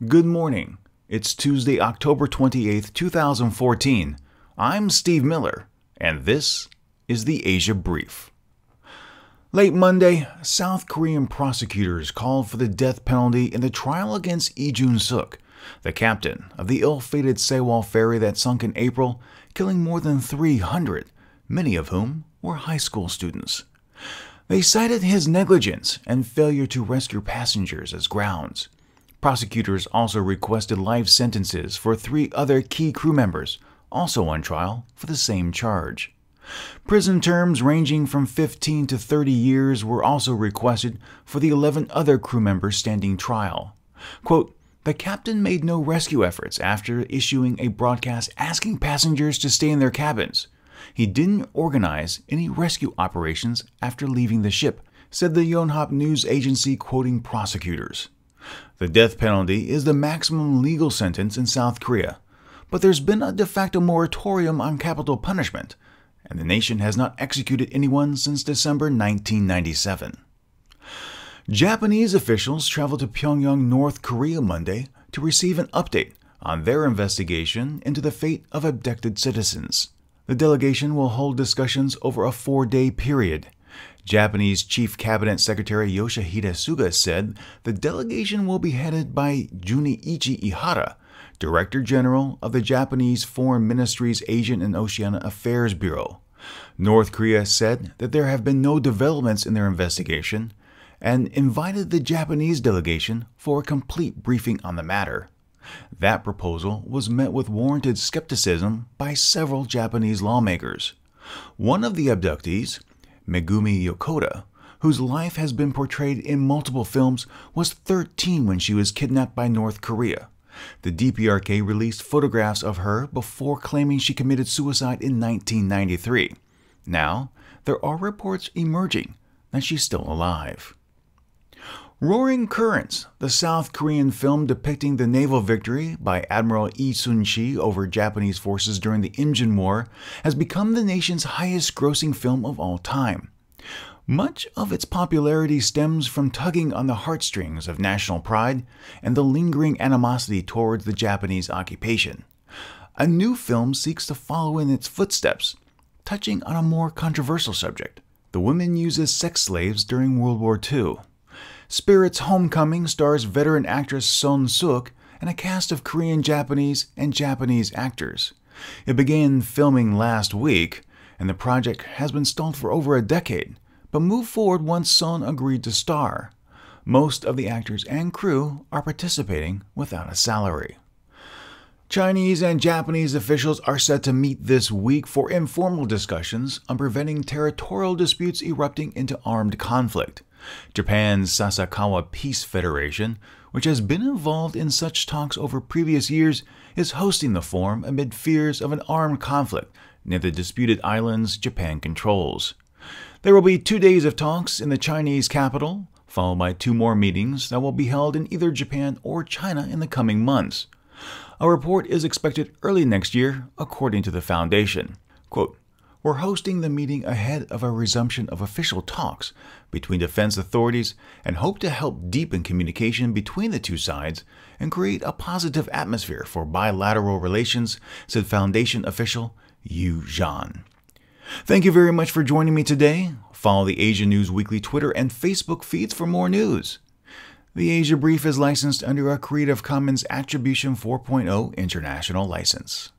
Good morning. It's Tuesday, October 28th, 2014. I'm Steve Miller, and this is the Asia Brief. Late Monday, South Korean prosecutors called for the death penalty in the trial against Lee Jun-suk, the captain of the ill-fated Sewol ferry that sunk in April, killing more than 300, many of whom were high school students. They cited his negligence and failure to rescue passengers as grounds. Prosecutors also requested life sentences for 3 other key crew members, also on trial for the same charge. Prison terms ranging from 15 to 30 years were also requested for the 11 other crew members standing trial. Quote, "The captain made no rescue efforts after issuing a broadcast asking passengers to stay in their cabins. He didn't organize any rescue operations after leaving the ship," said the Yonhap news agency, quoting prosecutors. The death penalty is the maximum legal sentence in South Korea, but there's been a de facto moratorium on capital punishment, and the nation has not executed anyone since December 1997. Japanese officials traveled to Pyongyang, North Korea Monday to receive an update on their investigation into the fate of abducted citizens. The delegation will hold discussions over a 4-day period. Japanese Chief Cabinet Secretary Yoshihide Suga said the delegation will be headed by Juniichi Ihara, Director General of the Japanese Foreign Ministry's Asian and Oceania Affairs Bureau. North Korea said that there have been no developments in their investigation and invited the Japanese delegation for a complete briefing on the matter. That proposal was met with warranted skepticism by several Japanese lawmakers. One of the abductees, Megumi Yokota, whose life has been portrayed in multiple films, was 13 when she was kidnapped by North Korea. The DPRK released photographs of her before claiming she committed suicide in 1993. Now, there are reports emerging that she's still alive. Roaring Currents, the South Korean film depicting the naval victory by Admiral Lee Sun-chi over Japanese forces during the Imjin War, has become the nation's highest-grossing film of all time. Much of its popularity stems from tugging on the heartstrings of national pride and the lingering animosity towards the Japanese occupation. A new film seeks to follow in its footsteps, touching on a more controversial subject: the women used as sex slaves during World War II. Spirit's Homecoming stars veteran actress Son Suk and a cast of Korean, Japanese, and Japanese actors. It began filming last week, and the project has been stalled for over a decade, but moved forward once Son agreed to star. Most of the actors and crew are participating without a salary. Chinese and Japanese officials are set to meet this week for informal discussions on preventing territorial disputes erupting into armed conflict. Japan's Sasakawa Peace Federation, which has been involved in such talks over previous years, is hosting the forum amid fears of an armed conflict near the disputed islands Japan controls. There will be 2 days of talks in the Chinese capital, followed by 2 more meetings that will be held in either Japan or China in the coming months. A report is expected early next year, according to the foundation. Quote, "We're hosting the meeting ahead of a resumption of official talks between defense authorities and hope to help deepen communication between the two sides and create a positive atmosphere for bilateral relations," said Foundation official Yu Zhan. Thank you very much for joining me today. Follow the Asia News Weekly Twitter and Facebook feeds for more news. The Asia Brief is licensed under a Creative Commons Attribution 4.0 International License.